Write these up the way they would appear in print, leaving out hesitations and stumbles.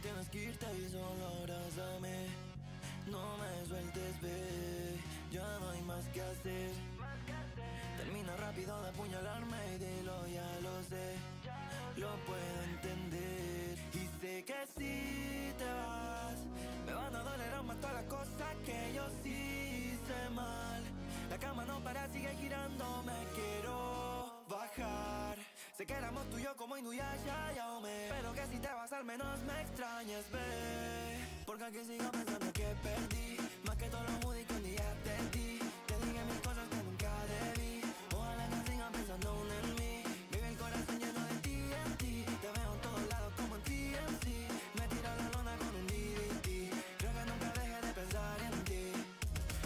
tienes que irte y solo abrázame. No me sueltes, ve, ya no hay más que hacer. Termina rápido de apuñalarme y dilo, ya lo sé. Lo puedo entender y sé que si te vas me van a doler aún más todas las cosas que yo sí hice mal. La cama no para, sigue girando, me quiero bajar. Sé que éramos tú y yo como Inuyasha y Aome, pero que si te vas al menos me extrañes, ve. Porque aquí sigo pensando que perdí más que todos los moody que un día te di. Te dije mil cosas que nunca debí. Ojalá que sigan pensando aún en mí. Vive el corazón lleno de TNT. Te veo en todos lados como en TMC. Me tiro a la lona con un DDT. Creo que nunca dejé de pensar en ti.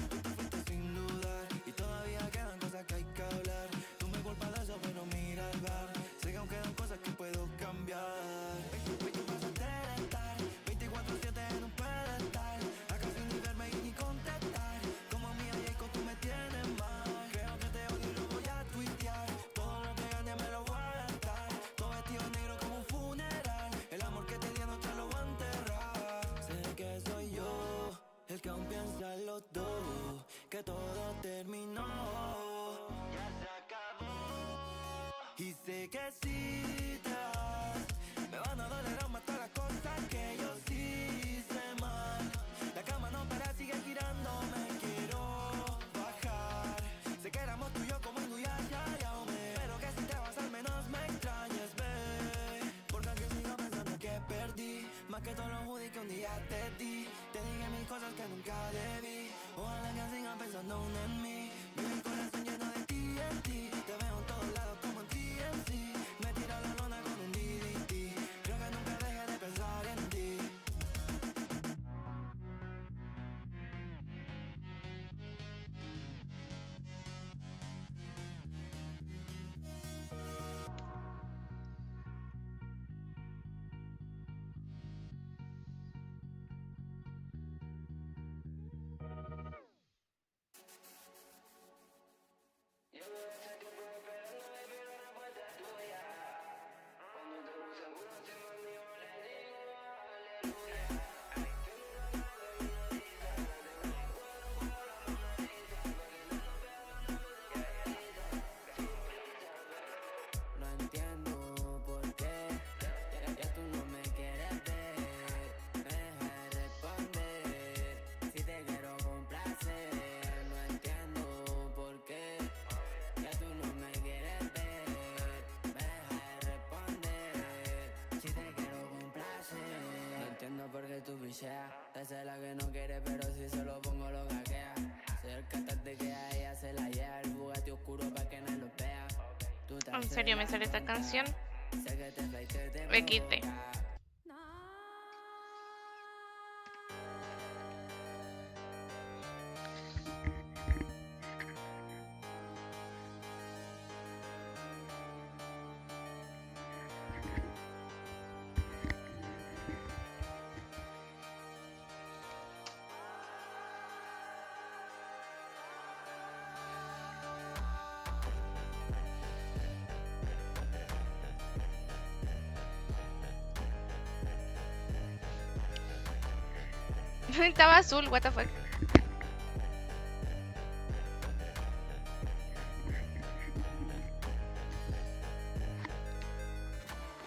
Tú te fuiste sin dudar y todavía quedan cosas que hay que hablar. No me culpa de eso, pero mira el bar. Sé que aún quedan cosas que puedo cambiar. 24 de estar, 24/7 no puedo estar. Acá sin ni verme y ni contestar. Como mía Jacob, tú me tienes mal. Creo que te odio y lo voy a tuitear. Todo lo que gane me lo voy a gastar. Todo vestido negro como un funeral. El amor que te di anoche lo voy a enterrar. Sé que soy yo el que aún piensa en los dos, que todo terminó, ya se acabó. Y sé que si te vas me van a doler aún más todas las cosas que yo sí hice mal. La cama no para, sigue girando, me quiero bajar. Sé que éramos tú y yo como Inuyasha y Aome, pero que si te vas al menos me extrañes, ve. Porque aquí sigo pensando que perdí más que todos los hoodies que un día te di. Te dije mil cosas que nunca debí. Ojalá que sigan pensando aún en mí. Vive el corazón lleno de TNT. Te veo en todos lados como en TMC. Me tiro a la lona con un DDT. Creo que nunca dejé de pensar en ti. No entiendo por qué ya tú no me quieres ver. Me dejas de responder si te quiero complacer. No entiendo por qué ya tú no me quieres ver. Me dejas de responder si te quiero complacer. No entiendo por qué tú picheas. Esa es la que no quiere, pero si se lo pongo lo gaguea. Cerca de que a ella se la lleva el Bugatti oscuro pa' que no lo vea. En serio me sale esta canción. XD. Estaba azul, what the fuck.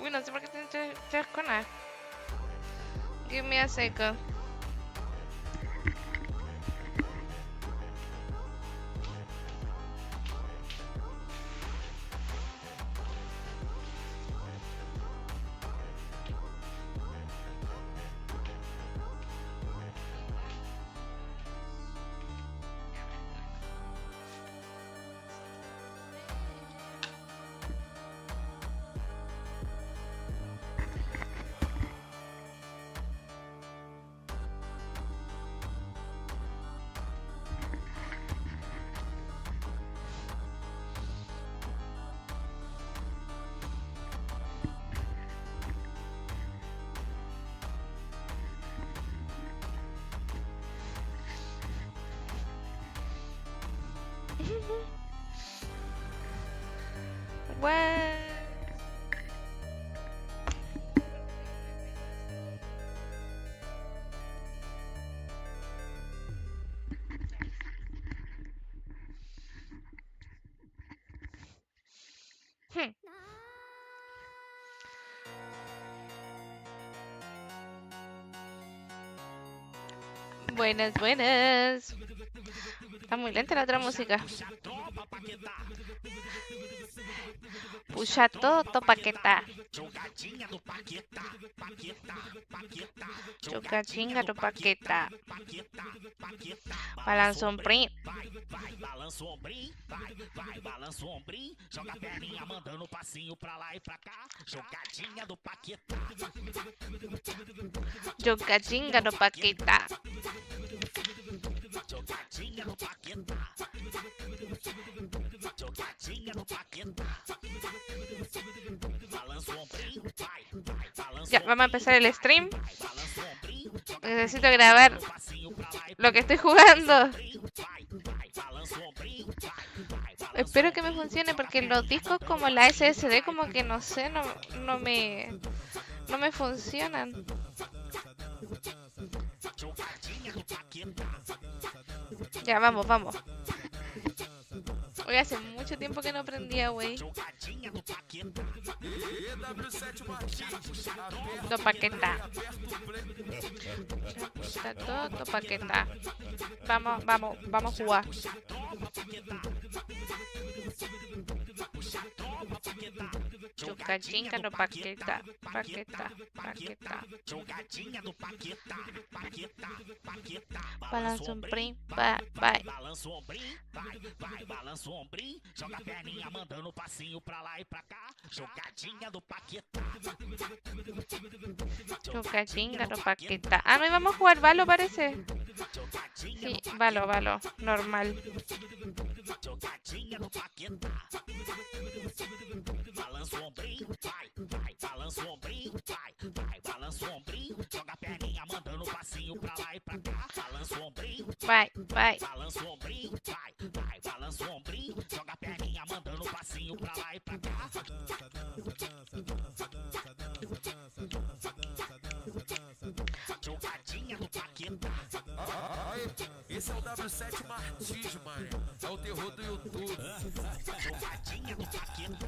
Uy, no sé por qué tiene tres conas. Give me a second. What? Buenas, buenas. Está muy lenta la otra música. Puxa todo, Paquetá. Jogadinha do Paquetá. Balança o ombrinho. Balança o ombrinho, vai, balança o ombrinho, joga a perninha mandando passinho pra lá e pra cá, jogadinha do Paquetá. Jogadinha do Paquetá. Jogadinha do Paquetá. Jogadinha do Paquetá. Balança o ombrinho, vai, balança. Ya, vamos a empezar el stream. Necesito grabar lo que estoy jugando. Espero que me funcione porque los discos como la SSD como que no sé, no me funcionan. Ya, vamos. Hoy hace mucho tiempo que no prendía, güey. Do Paquetá. Está todo Paquetá. Vamos a jugar. Jogadinha do Paquetá. Jogadinha do Paquetá. Balança o ombrinho, vai. Balança o ombrinho, vai, balança o ombrinho, joga a perninha mandando passinho pra lá e pra cá, jogadinha do Paquetá. Jogadinha do Paquetá. Ah, no íbamos a jugar Valo, parece. Sí, Valo, normal. Jogadinha do Paquetá. Balança o ombrinho, vai, balança o ombrinho, vai, balança o ombrinho, joga a perninha mandando passinho pra lá e pra cá, balança o ombrinho, vai. Balança o ombrinho, vai, balança o ombrinho, joga a perninha mandando passinho pra lá e pra cá. Jogadinha do Paquetá. Esse é o W7 Martins, mano. É o terror do YouTube. Jogadinha do Paquetá.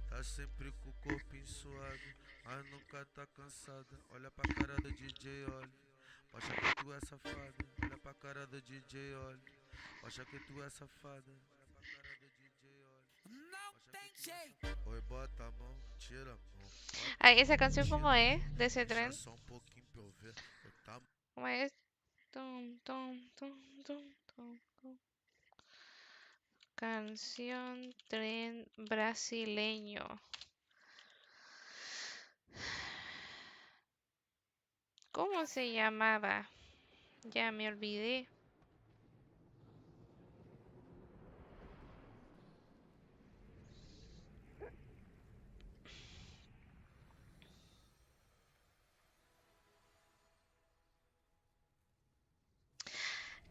Tá sempre com o corpinho suado, mas nunca tá cansada. Olha pra cara do DJ, olha. Acha que tu é safada. Olha pra cara do DJ, olha. Acha que tu é safada. Olha pra cara do DJ, olha. Não tem jeito. Oi, bota a mão, tira a mão. Ay, esa canción como es de ese tren. Só um pouquinho pra eu ver. Tá. ¿Cómo es? Tum. Canción tren brasileño. ¿Cómo se llamaba? Ya me olvidé.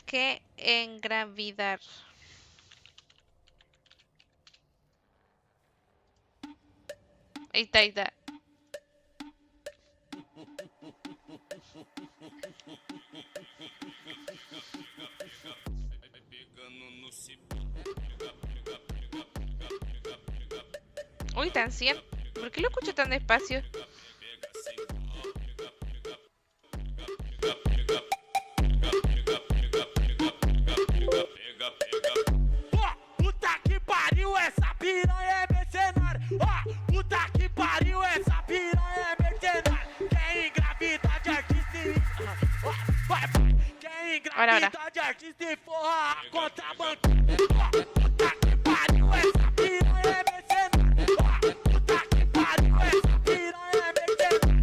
Que engravidar. Ahí está. Uy, tan 100. ¿Por qué lo escucho tan despacio? Puta que pariu, essa piranha é mercenária. Puta que pariu, essa piranha é mercenária. Quem engravida de artista e... Vai. Quem engravida de artista e forra a conta bancária. Puta que pariu, essa piranha é mercenária. Puta que pariu, essa piranha é mercenária.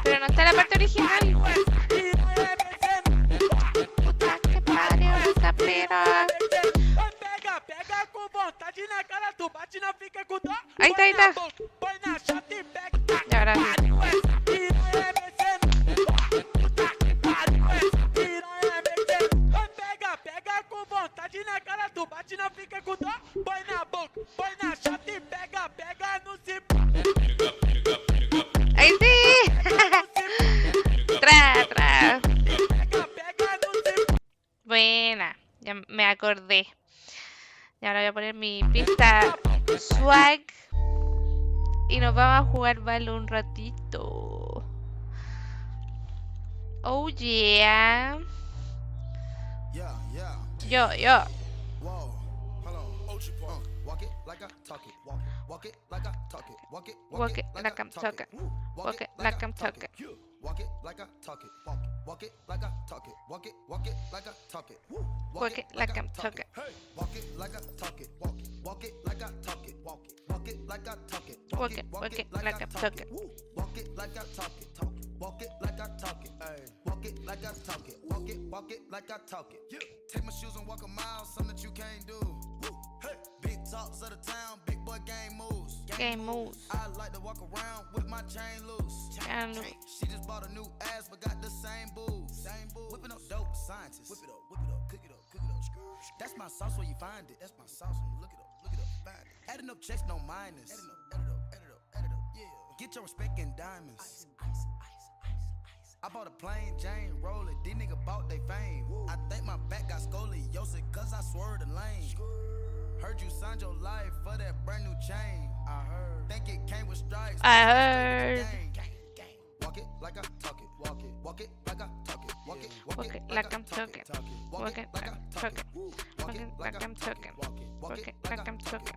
Pero no está la parte original. Essa piranha é mercenária. Puta que pariu, essa piranha. Pega com vontade na cara, tu bate, não fica com dó. Ahí está. Põe na chata e pega. Y ahora sí. Essa piranha é mercenária. Puta que pariu, essa piranha é mercenária. Pega com vontade na cara, tu bate, não fica com dó. Põe na boca, põe na chata e pega no cipó. ¡Ahí sí! Tra. Pega no cipó. Buena, ya me acordé. Y ahora voy a poner mi pista swag. Y nos vamos a jugar Valo un ratito. Oh yeah. Yeah, yeah. Yo. Whoa, hold on. Walk it like I talk it. Walk it like I talk it. Walk it Walk it like I'm talking. Walk it like I'm talking. Walk it like I talk it. Walk it like I talk it. Walk it like I talk it. Walk it like I'm talking. Hey, walk it like I talk it. Walk it like I talk it. Walk it like I talk it. Walk it like I'm talking. Walk it like I talk it. Walk it like I talk it. Hey, walk it like I talk it. Walk it like I talk it. Take my shoes and walk a mile, something that you can't do. Hey, big talks of the town, big boy game moves. Game moves. I like to walk around with my chain loose. Chain loose. She just bought a new ass, but got the same booze. Whipping up dope scientists. Whip it up, cook it up. That's my sauce where you find it. That's my sauce when you look it up, find it. Adding up checks, no minus. Add it up, yeah. Get your respect in diamonds. Ice. I bought a plain Jane roller, these niggas bought they fame. I think my back got scoliosis, cause I swerved the lane. Heard you signed your life for that brand new chain. I heard. Think it came with stripes. I heard. Walk it like I talk it. Walk it like I talk it. Walk it like I'm talking. Walk it like I'm talking. Walk it like I'm talking. Walk it like I'm talking. Walk it like I'm talking.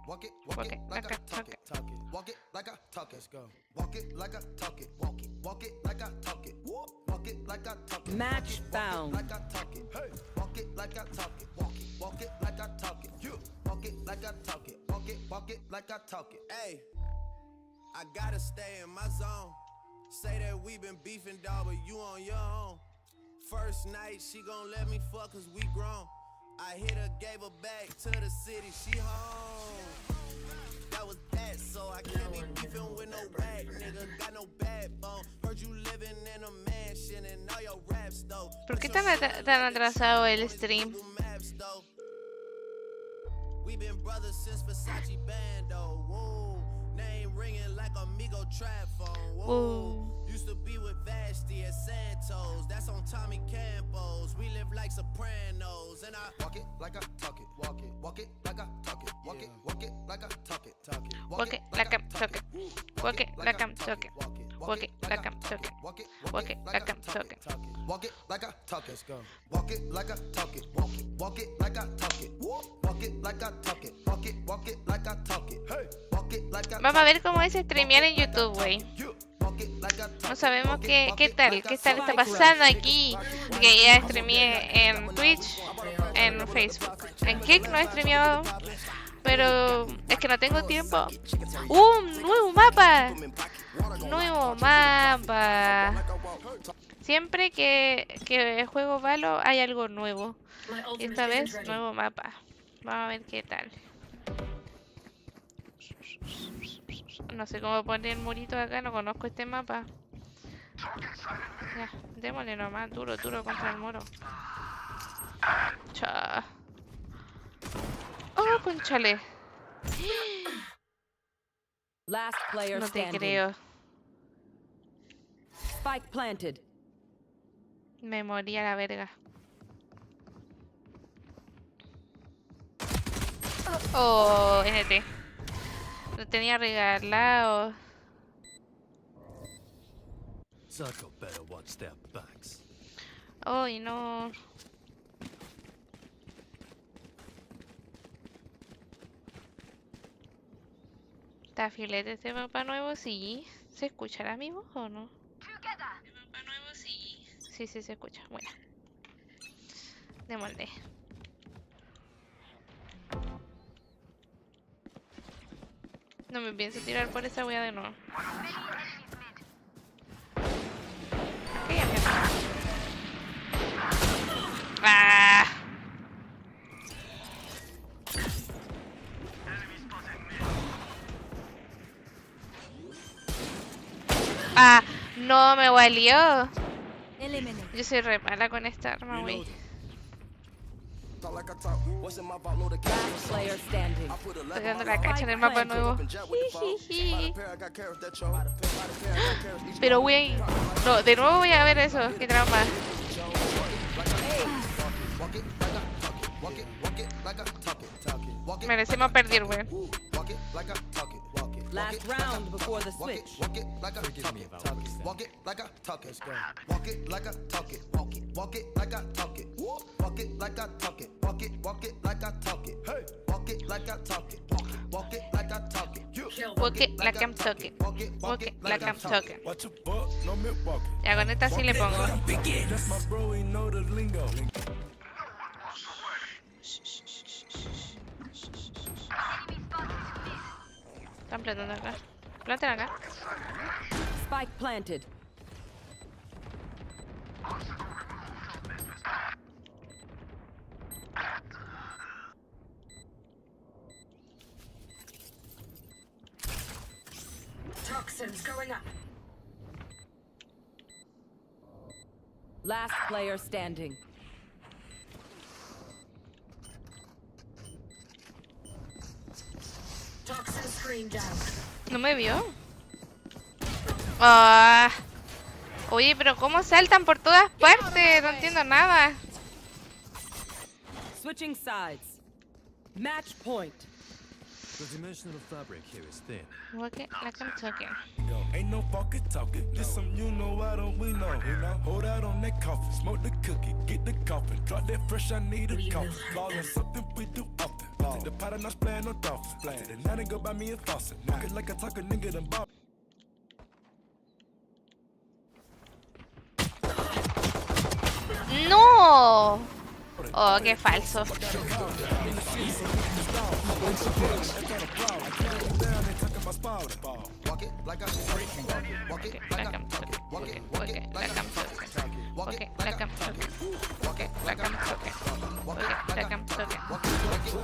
Walk it like I talk it. Let's go. Walk it like I talk it. Walk it like I talk it. Walk it like I talk it. Match found. Like I talk it. Hey. Walk it like I talk it. Walk it like I talk it. Walk it like I talk it. Walk it like I talk it. Hey, I gotta stay in my zone. Say that we been beefing, dog, but you on your own. First night, she gon' let me fuck cause we grown. I hit her, gave her back to the city, she home. That was that, so I can't be beefing with no rag, nigga. Got no backbone. Heard you living in a mansion and all your raps, though. ¿Por qué tan atrasado el stream? We been brothers since Versace Bando. Whoa, name ringing like Amigo trap phone. Whoa, used to be with Vashti at Santos. That's on Tommy Campos. We live like Sopranos, and I walk it like I talk it. Walk it like I talk it. Walk it like I talk it. Walk it like I'm talking. Walk it like I'm talking. Walk it like I'm talking. Walk it like I'm talking. Walk it like I talk it. Let's go. Walk it like I talk it. Walk it like I talk it. Walk it like I talk it. Walk it like I talk it. Hey, walk it like I. Vamos a ver cómo es streamear en YouTube, güey. No sabemos qué tal está pasando aquí. Que ya streameé en Twitch, en Facebook. En Kick no he streameado, pero es que no tengo tiempo. ¡Nuevo mapa! Nuevo mapa. Siempre que juego Valo hay algo nuevo. Y esta vez nuevo mapa. Vamos a ver qué tal. No sé cómo poner el murito acá, no conozco este mapa. Ya, démosle nomás, duro contra el muro. Cha. Oh, conchale. Last player No te standing. creo. Spike planted. Me morí a la verga. Oh, NT. Lo tenía regalado. Psycho better watch their backs. Ay, no. ¿Está filete este mapa nuevo? Sí. ¿Se escuchará mi voz o no? ¿El mapa nuevo? Sí. Sí, se escucha. Bueno. Démosle. No me pienso tirar por esa wea de nuevo. Cállate. ¡Ah! ¡Ah! No, me valió. Yo soy re mala con esta arma, wey. Last player standing. Estoy dando la cacha en el mapa nuevo. Jijiji. Pero wey, no, de nuevo voy a ver eso. Qué trauma. Merecemos perder, wey. Last round before the switch. Walk it like I talk it. Walk it like I talk it. Walk it like I talk it. Walk it like I talk it. Walk it like I talk it. Walk it like I talk it. Hey, walk it like I talk it. Walk it like I talk it. Walk it like I'm talking. Walk it like I'm talking. Watch your butt, no Milwaukee. Ya con esta sí le pongo. That's my bro, he know the lingo. Están plantando acá. Planten acá. Spike planted. Toxins going up. Last player standing. Toxin screen down. ¿No me vio? Ah. Oye, pero ¿cómo saltan por todas partes? No entiendo nada. Switching sides. Match point. The dimensional fabric here is thin. Walk it like I'm talking. Yo, ain't no fucking talking. This some you know, why don't we know? Hold out on that coffin, smoke the cookie, get the coffin, drop that fresh, I need a coffin. Ballin' something we do often. Take the pot and I playing no dolphin. Planted the night and go buy me a faucet. Walk it like I talk a nigga done bought. ¡No! Oh, qué falso. Walk it like I walk it like I'm talking. Walk it like I'm talking. Walk it like I'm talking. Walk it like I'm talking. Walk it like I'm talking. Walk it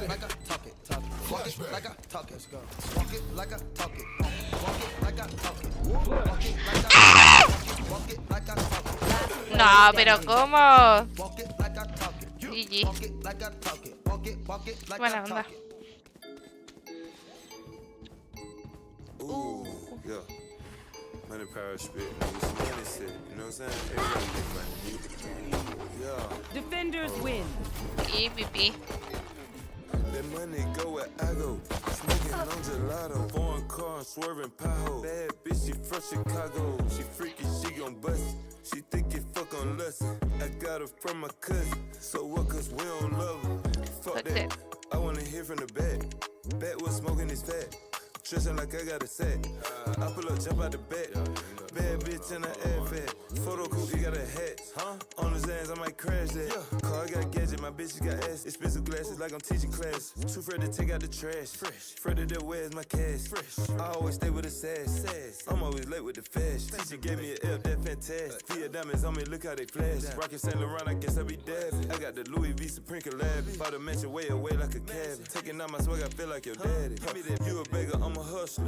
like I talk it. Walk it like I talk it. Walk it like I talk it. Walk it like I talk it. Walk it like I walk it like I talk it. No, pero ¿cómo? Walk it like I talk it. GG. Walk it like I talk it. Walk it like Buena I onda. talk it. Ooh, yeah. Money power spit, niggas money shit. You know what I'm saying? Everybody get money. Yeah. Defenders win. Y pipí. That money go where I go. Smoking on gelato. Foreign car and swerving pothole. Bad bitch, she from Chicago. She freaky, she gon' bust it. She think it fuck on lust. I got her from my cousin. So what, cause we don't love her. Fuck That's that. it. I wanna hear from the back. Back was smoking his fat. Tristan like I got a set. I pull up, jump out the bed. Bad bitch in the air fat. Photo coupe, he got a hat. On his hands, I might crash that. Car got gadget, my bitch got ass. Expensive glasses like I'm teaching class. Too afraid to take out the trash. Afraid of that where's my cash. I always stay with a sass. I'm always late with the fast. Teacher gave me an F, that fantastic. Via diamonds on me, look how they flash. Rockin' Saint Laurent, I guess I be dabbing. I got the Louis V Supreme collab. Bought a mansion way away like a cabin. Taking out my swag, I feel like your daddy. You a beggar, I'm a hustler.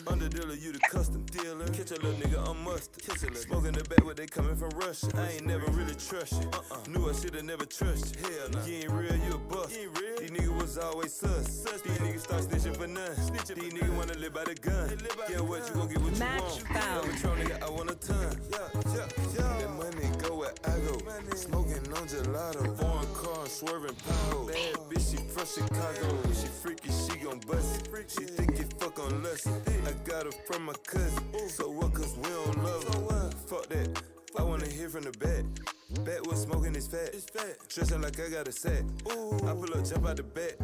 Under dealer, you the custom dealer. Catch a little nigga, I'm mustard. Smoking the back where they coming from Russia. I ain't never really trust you. Knew I shoulda never trust you. Hell nah. You ain't real, you a bust. These niggas was always sus. These niggas start snitching for none. These niggas wanna live by the gun. Yeah, what you gon' get what Match you want. found. Patron, nigga, I want a ton. That money go where I go. Smoking on gelato. Foreign car swerving pothole. Bad bitch, she from Chicago. She freaky, she gon' bust it. She think it fuck on lust. I got her from my cousin. So what, cause we don't love her. Fuck that. I wanna hear from the back. Back was smoking his fat. Dressing like I got a set. I pull up, jump out the back.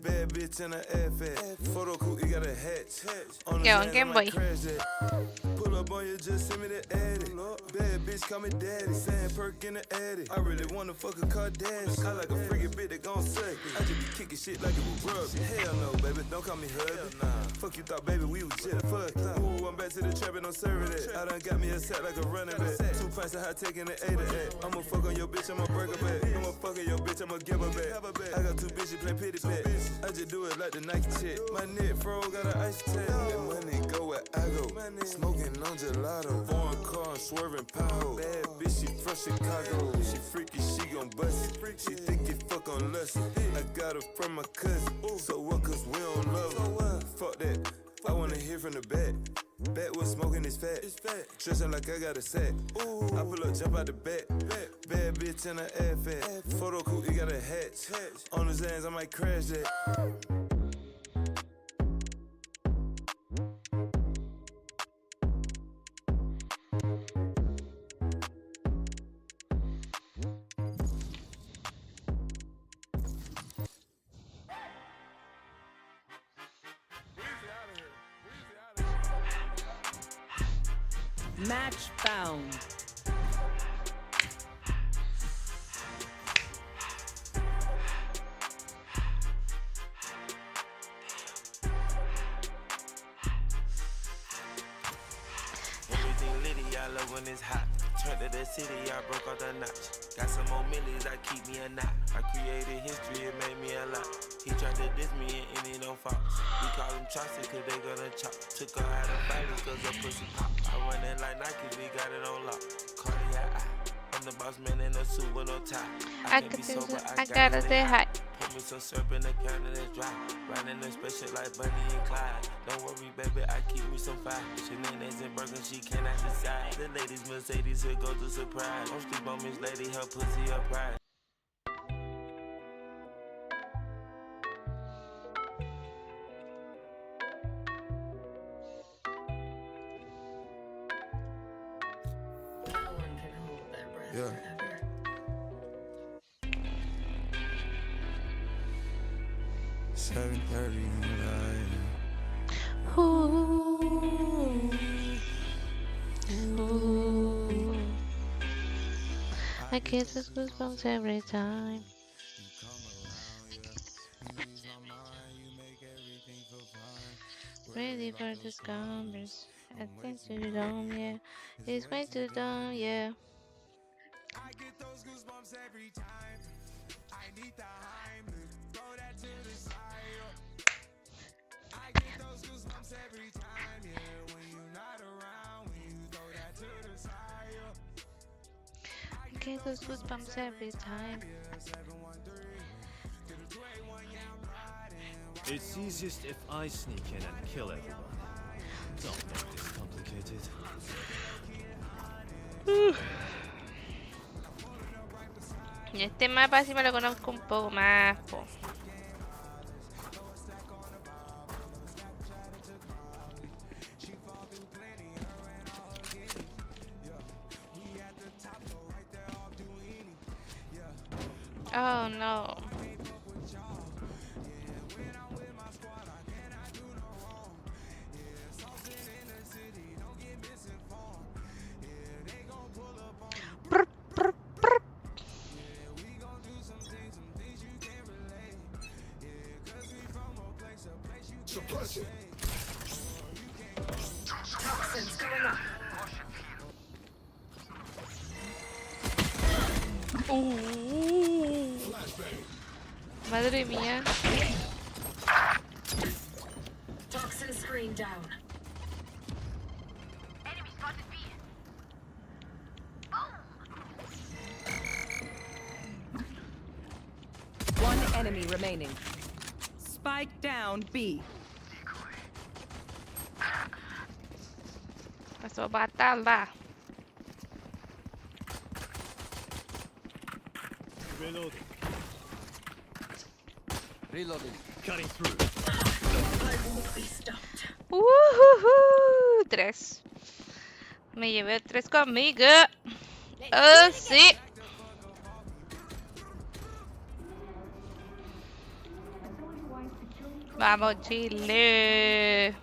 Bad bitch in the air fat. Photo coupe, he got a hatch. On his Yeah, on hands, Game I Boy. might crash that. Pull up on you, just send me the addy. Bad bitch, call me daddy. Sand perk in the addy. I really wanna fuck a Kardashian. I like a freaky bitch that gon' suck it. I just be kicking shit like it was rubber. Hell no, baby, don't call me hubby. Fuck you thought, baby, we was jet fuck. Ooh, I'm back to the trap and I'm serving that. I done got me a set like a running back. 2 pints of hot taking the 8 of that. I'ma fuck on your bitch, I'ma break her back. I'ma fuck on your bitch, I'ma give her back. I got 2 bitches play pity pat. I just do it like the Nike check. My neck fro got an ice tag. That money go where I go. Smoking on gelato. Foreign car swerving pothole. Bad bitch, she from Chicago. She freaky, she gon' bust it. She think it fuck on lust. I got her from my cousin. So what, cause we don't love her. Fuck that. I wanna hear from the back. Back was smoking his fat. Dressing like I got a set. I pull up, jump out the back. Bad bitch in the air fat. Photo coupe, he got a hatch. On his hands, I might crash that. Match found. Everything litty, I love when it's hot. Turn to the city, I broke out the notch. Got some more millies, I keep me a knot. I created history, it made me a lot. He tried to diss me and it don't fox. We call him Chaucer cause they gonna chop. Took her out of violence cause her pussy pop. I run it like Nike, we got it on lock. Cardiac eye. I'm the boss man in a suit with no tie. I could do so. I gotta say hi. Put me some syrup in the can and it's dry. Riding a special like Bunny and Clyde. Don't worry, baby, I keep me some fire. Shenanigans and burgers, she cannot decide. The ladies Mercedes will go to surprise. Don't sleep on Miss Lady, her pussy her pride. No one can hold their breath Yeah. forever. Seven 30 in the night. Ooh. Ooh. I get those goosebumps every time. Ready for the scumbers. I think too dumb, yeah. It's way too dumb, yeah. I get those goosebumps every time. I need the Heimlich. Throw that to the side. I get those goosebumps every time, yeah. When you're not around, when you throw that to the side. I get those goosebumps every time. It's easiest if I sneak in and kill everyone. Don't make this complicated. Y este mapa sí me lo conozco un poco más, po. Oh no. Brr, brr, brr. Toxins going up. Madre mía. Toxin screen down. One enemy remaining. Spike down B. Pasó batalla. Reloading. Reloading. Cutting through. I won't be stopped. Tres. Me llevé tres conmigo. Oh, sí. Vamos, Chile.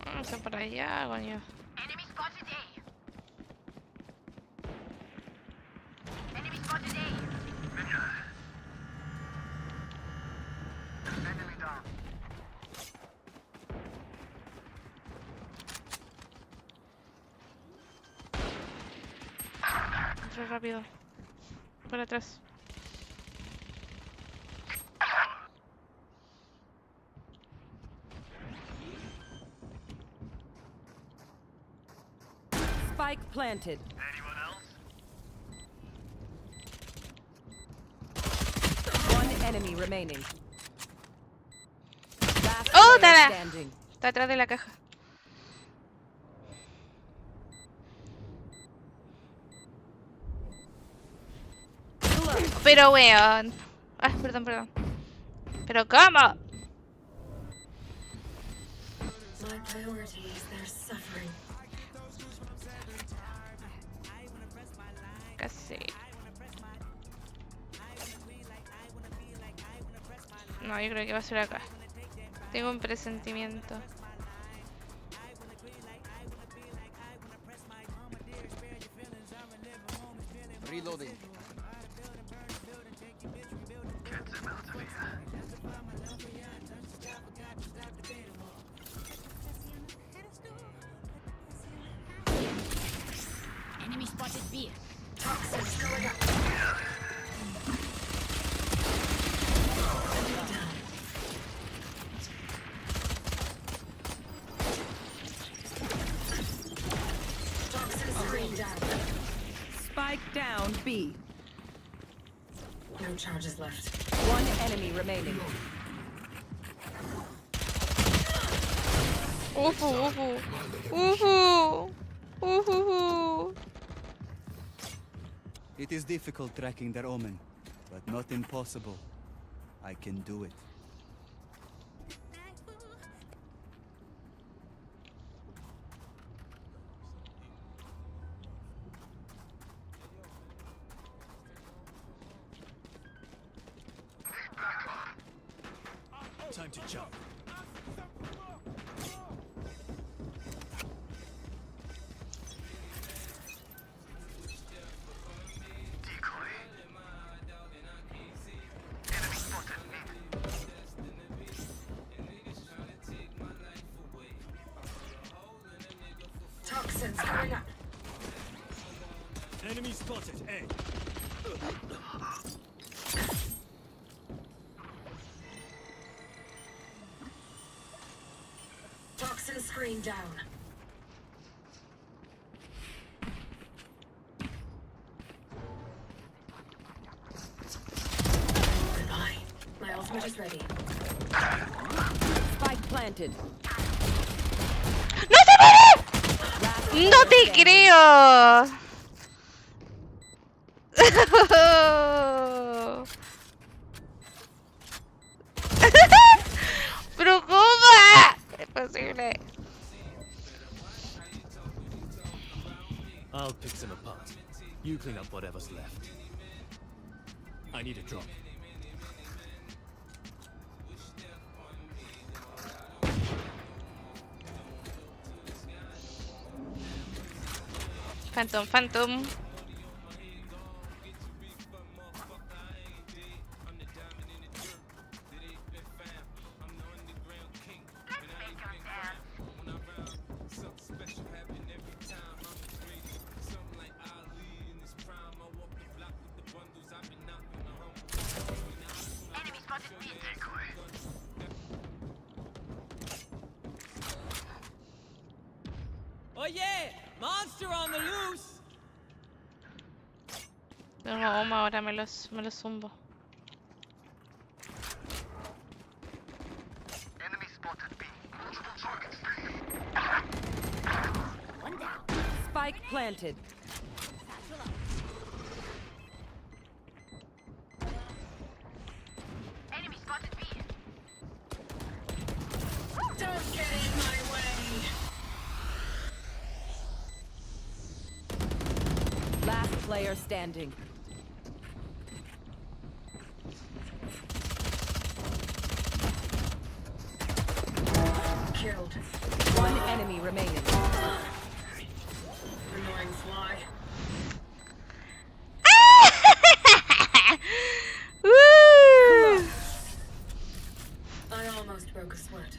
Vamos a por allá, coño. Entra rápido. Por atrás. Spike planted. One enemy remaining. Last Oh, player dala. standing. Está atrás de la caja. Pero weón. Ah, perdón. Pero ¿cómo? My priority is their suffering. Casi. No, yo creo que va a ser acá. Tengo un presentimiento. Reloading. Enemy spotted B. Toxins going up. Toxin screen down. Spike down B. No charges left. One enemy remaining. It is difficult tracking their omen, but not impossible. I can do it. Time to jump. Toxins going up. Enemy spotted A. Toxin screen down. Goodbye. My ultimate is ready. Spike planted. ¡No te mueres! ¡No te creo! ¡Pero cómo! Es posible. I'll pick them apart. You clean up whatever's left. I need a drop. Phantom. Oh yeah! Monster on the loose! No, ahora me los zumbo. Spike planted. Don't get in my way. Last player standing. Killed. One enemy remaining. Annoying fly. Woo! I almost broke a sweat.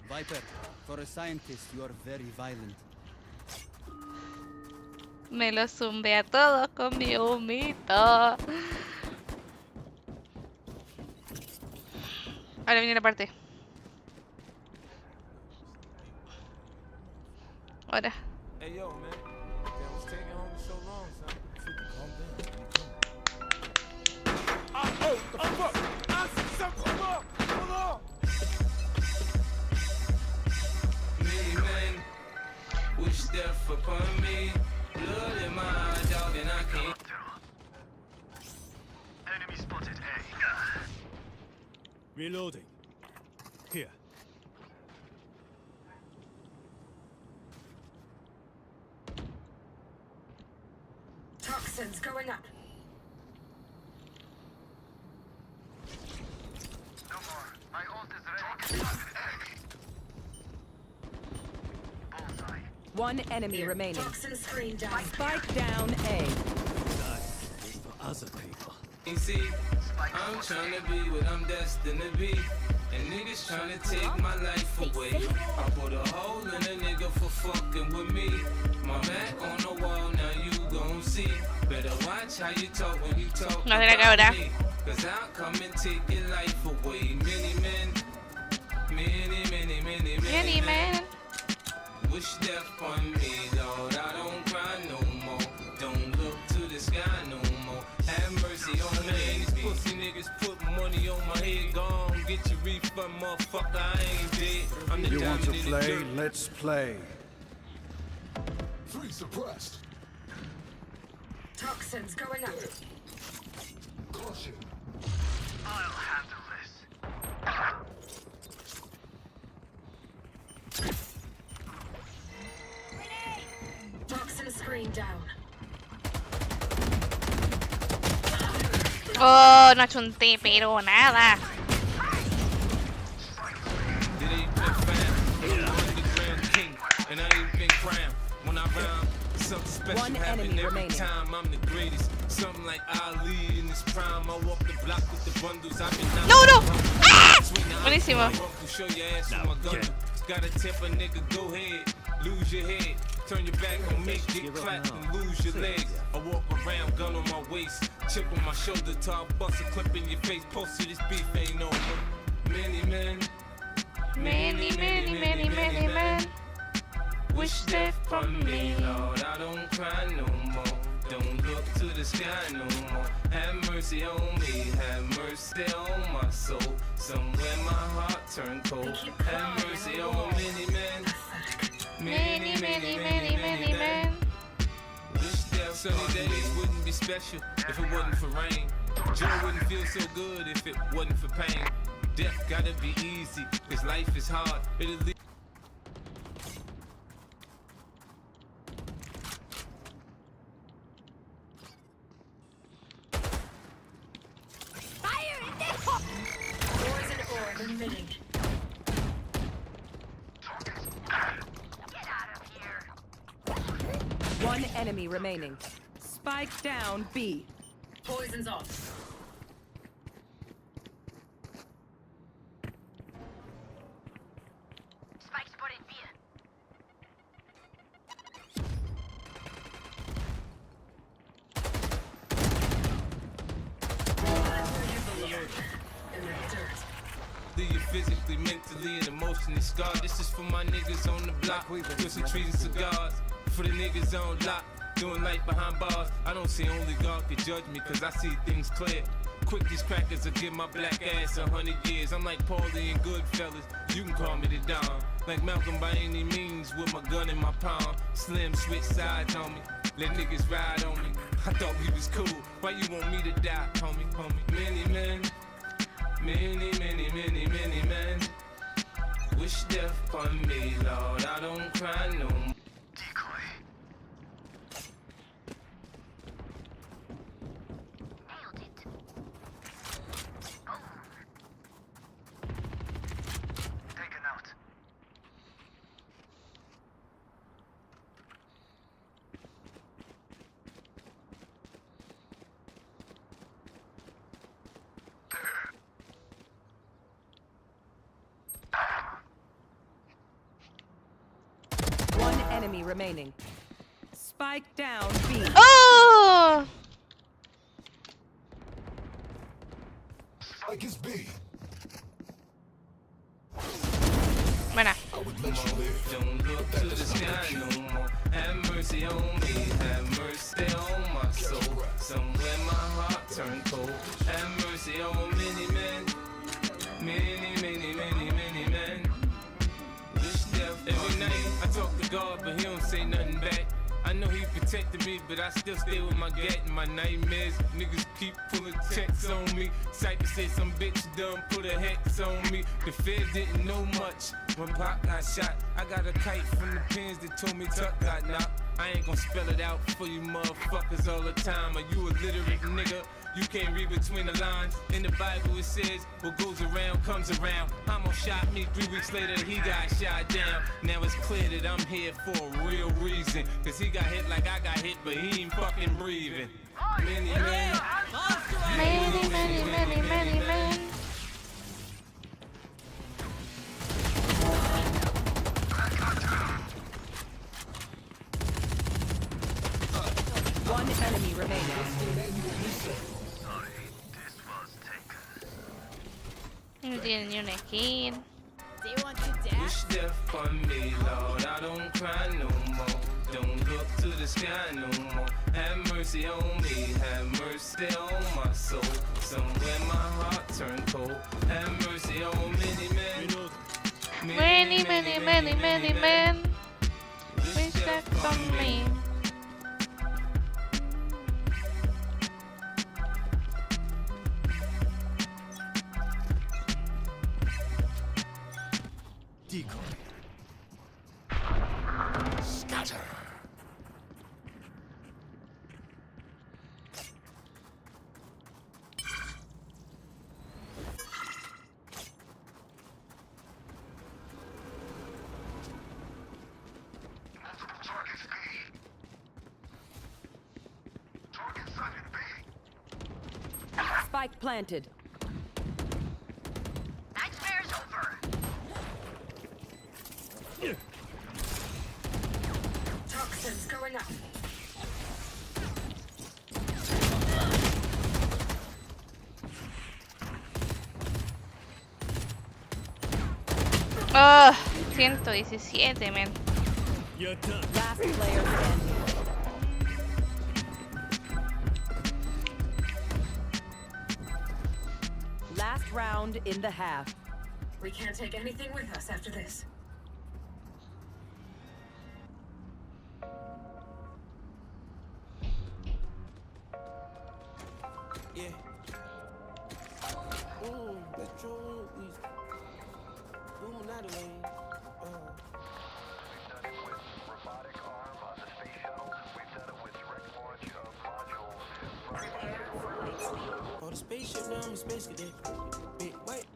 Viper, for a scientist, you are very violent. Me lo zumbé a todos con mi humito. Ahora viene la parte. Ahora. Hey yo, man. Damn, what's taking home so long, son? Calm down. Wish death upon me. Blood in my eye, dog, Reloading. Here. Toxins going up. No more. My ult is ready. Bullseye. One enemy remaining. Toxin screen down. Spike down A. For other people. You see, I'm trying to be what I'm destined to be. And niggas trying to take my life away. I put a hole in a nigga for fucking with me. My Mac on the wall, now you gon' see. Better watch how you talk when you talk No de la cabra. about me. Cause I'll come and take your life away. Many men, many men wish death on me, Lord. I don't cry no more. Don't look to the sky no more. Have mercy on me. These pussy niggas put money on my head. Gone, get your refund, motherfucker. I ain't dead. I'm the You want to diamond in the play? dirt. Let's play. Three suppressed. Toxins going up. Caution. I'll handle this. Toxin screen down. Oh, no achunté, pero nada. It ain't been found. I'm underground king, and I ain't been crowned. When I rhyme, something special One happen enemy every remaining. time. I'm the greatest. Something like Ali in his prime. I walk the block with the bundles. I've been No, no. ¡Ah! Buenísimo. Show your ass with my gun. Got a temper, nigga, go ahead. Lose your head. Turn your back on me, get clapped and lose your leg. I walk around, gun on my waist, chip on my shoulder, till I bust a clip in your face. Posted this beef ain't over. Many men, Many men wish death from me. Lord, I don't cry no more. Don't look to the sky no more. Have mercy on me, have mercy on my soul. Somewhere my heart turned cold. Have mercy on many men. Many men. Wish that sunny days wouldn't be special if it wasn't for rain. Joy wouldn't feel so good if it wasn't for pain. Death gotta be easy, cause life is hard. It'll leave. Poison orb emitting. One enemy remaining. Spike down B. Poison's off. Spike spotted B. In the dirt. Do you physically, mentally, and emotionally scarred? This is for my niggas on the block, twisting trees and cigars. For the niggas on lock, doing life behind bars. I don't see only God can judge me, cause I see things clear. Quick, these crackers will give my black ass 100 years. I'm like Paulie and Goodfellas, you can call me the Don. Like Malcolm by any means, with my gun in my palm. Slim, switch sides on me, let niggas ride on me. I thought we was cool, why you want me to die, homie, homie? Many men, many men wish death on me, Lord. I don't cry no more. Decoy. Nailed it. Taken out. One enemy remaining. Spike down B. Oh. Spike is B. Buena. I would let you live. Don't look to the sky no more. Have mercy on me, have mercy on my soul. Somewhere my heart turned cold. Have mercy on many men, many men. Wish death every night. I talk to God, but He don't say nothing back. I know he protected me, but I still stay with my gat and my nightmares. Niggas keep pulling checks on me. Cypher said some bitch done put a hex on me. The feds didn't know much when Pop got shot. I got a kite from the pins that told me Tuck got knocked. I ain't gon' spell it out for you motherfuckers all the time. Are you a literate nigga? You can't read between the lines. In the Bible it says, what goes around comes around. Homo shot me, 3 weeks later he got shot down. Now it's clear that I'm here for a real reason. Cause he got hit like I got hit, but he ain't fucking breathing. Many men. Many. One enemy remaining. No tiene ni una skin. Wish death on me, Lord. I don't cry no more. Don't look to the sky no more. Have mercy on me. Have mercy on my soul. Somewhere my heart turned cold. Have mercy on many men. Many men. Wish death on me. Decoy. Scatter. Spike planted. Nightmare's over. Toxins going up. Oh, 117, man. You're done. Last player standing. Last round in the half. We can't take anything with us after this. Yeah. That's true. Not away. Oh, the spaceship now, I'm a space cadet. Big white.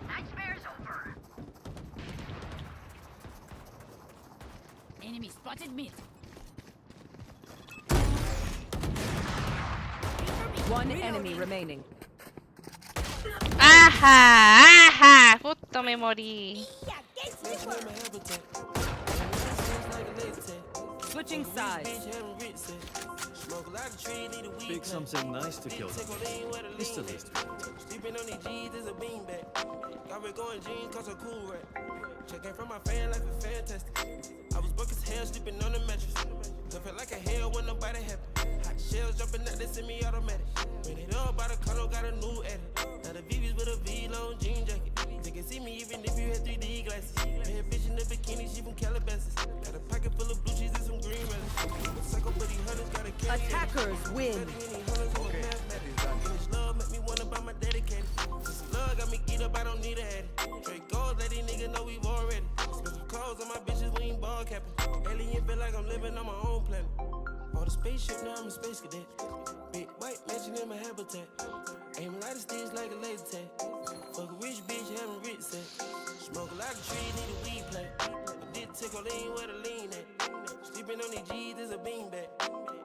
Nightmare's over. Enemy spotted mid. One enemy remaining. Ajá. Justo me morí. Switching sides. Speak something nice to kill them. It's the least. Sleeping on these G's is a beanbag. Got me going jeans cause I'm cool, right? Checking from my fan life is fantastic. I was broke as hell sleeping on the mattress. I felt like a hell when nobody happy. Hot shells jumping out, they semi-automatic. When it all by the color, got a new edit. Now the VV's with a V-long jean jacket. They can see me even if you had 3D glasses. Bad bitch in the bikini, she from Calabasas. Got a pocket full of blue cheese and some green relish. Psycho, but these hunters got a carry. Attackers win. This love make me wanna buy my dedicated. This love got me geeked up, I don't need a head. Straight goals, let these niggas know we've already. Special clothes on my bitches, we ain't ball capping. Alien feel like I'm living on my own planet. Bought a spaceship, now I'm a space cadet. Big white mansion in my habitat. Aim a lot of sticks like a laser tag. Fuck a rich bitch, having rich sex. Smoke a lot of trees, need a weed plant. But this tickle lean where the lean at. Sleeping on these G's is a beanbag.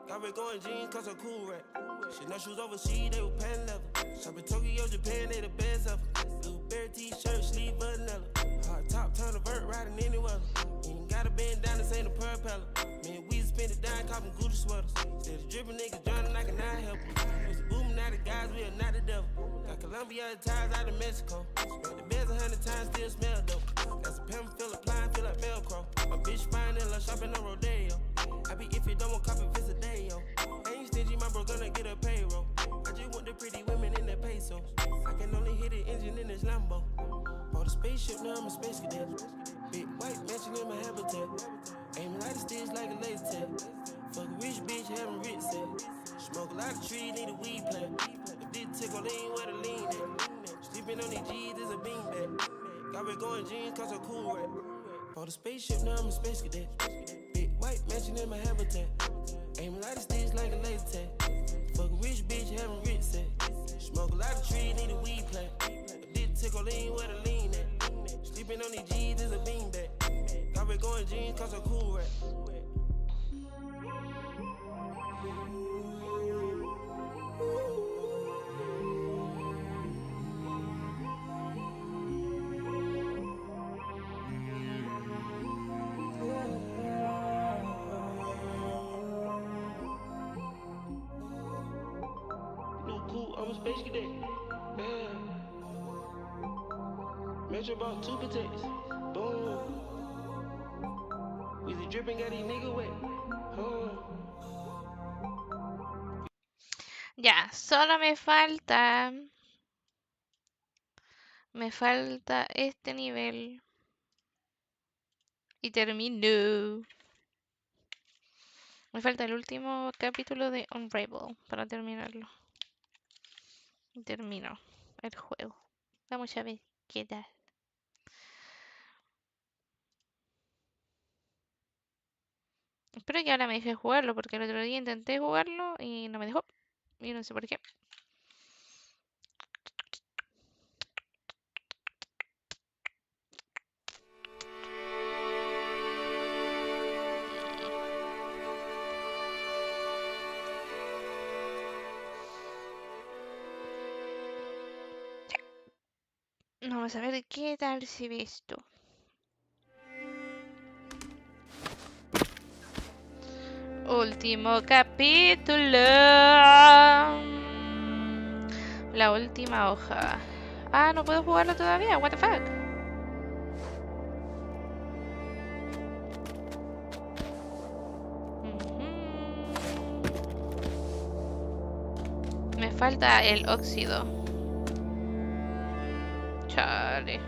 Got red going jeans, cause I'm cool, right? Shit, no shoes overseas, they were pan level. Shop in Tokyo, Japan, they the best ever. Blueberry t-shirt, sleeve vanilla. Hard top, turn a vert, riding any weather. You ain't gotta bend down, this ain't a propeller. Man, we spend it down, copping Gucci sweaters. Instead of dripping niggas drowning, I cannot help them. It's a booming out of guys, we are not the devil. Got Colombia ties out of Mexico. Spent the beds 100 times, still smell dope. Got some pimp, feel applying, feel like Velcro. My bitch fine and love shopping on Rodeo. I be if you don't want copy, visit day, yo. Ain't stingy, my bro gonna get a payroll. I just want the pretty women in the pesos. I can only hit the engine in this Lambo. spaceship, now I'm a space cadet. Big white mansion in my habitat. Aim light sticks like a laser tag. Fuck a rich bitch, having rich sex. Smoke a lot of trees, need a weed plant. If this tickle lean, where the lean at? Sleeping on these G's is a beanbag. Got me going jeans cause I'm cool rap. Bought a spaceship, now I'm a space cadet. Big white mansion in my habitat. Aim light sticks like a laser tag. Fuck a rich bitch, having rich sex. Smoke a lot of trees, need a weed plant. If this tickle lean, where the lean at? Sleeping on these G's is a beanbag. Got me going jeans cause I'm cool rap. I'm a space cadet. Yeah. Metro bought 2 protects. Boom. Weezy dripping, got these niggas wet. Ya, solo me falta este nivel y termino. Me falta el último capítulo de Unravel para terminarlo. Y termino el juego. Vamos a ver qué tal. Espero que ahora me deje jugarlo, porque el otro día intenté jugarlo y no me dejó. Y no sé por qué. Vamos a ver qué tal se ve esto. Último capítulo. La última hoja. Ah, no puedo jugarlo todavía. What the fuck. Me falta el óxido. Chale.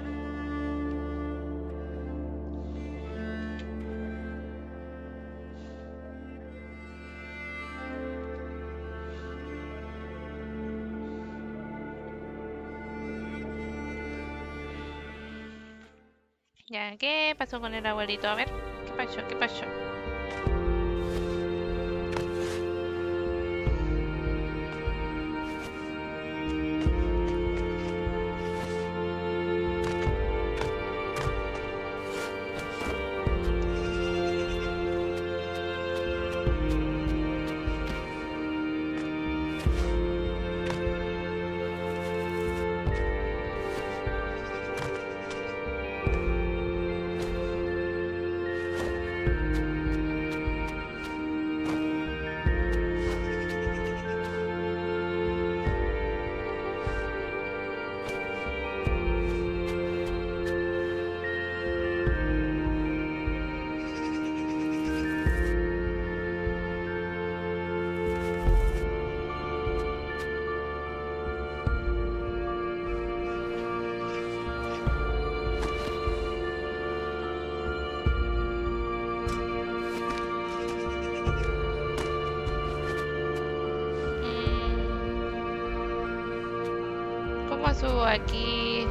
Ya, ¿qué pasó con el abuelito? A ver, ¿qué pasó? ¿Qué pasó? ¿Cómo subo aquí?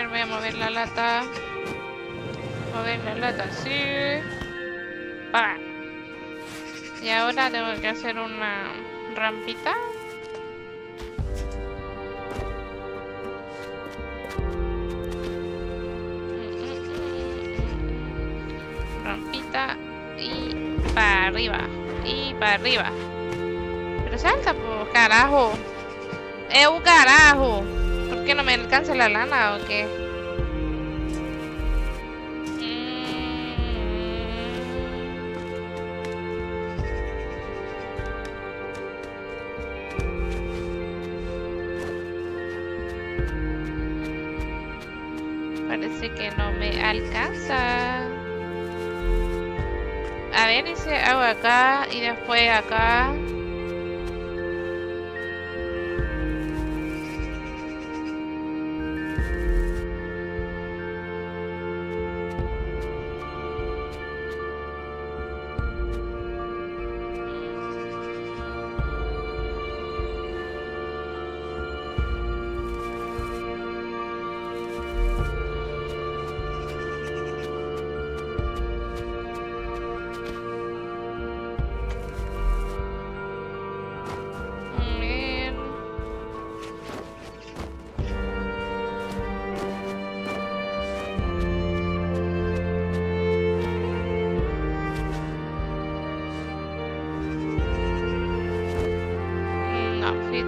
ver, voy a mover la lata. Mover la lata, sí. ¡Para! Y ahora tengo que hacer una rampita. Rampita y para arriba. Y para arriba. Pero salta, pues, carajo. Un carajo. ¿Por qué no me alcanza la lana o qué? Parece que no me alcanza. A ver, y si hago acá y después acá.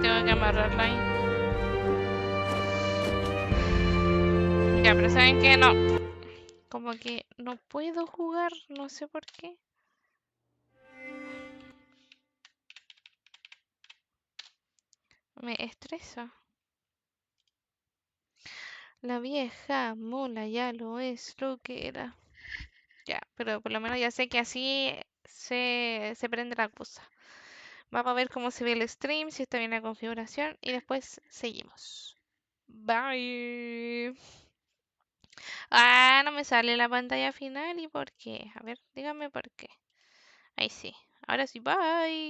Tengo que amarrarla ahí. Ya, pero ¿saben qué? No. Como que no puedo jugar, no sé por qué. Me estresa. La vieja mula ya lo es lo que era. Ya, pero por lo menos ya sé que así se prende la cosa. Vamos a ver cómo se ve el stream, si está bien la configuración y después seguimos. Bye. Ah, no me sale la pantalla final. ¿Y por qué? A ver, dígame por qué. Ahí sí. Ahora sí, bye.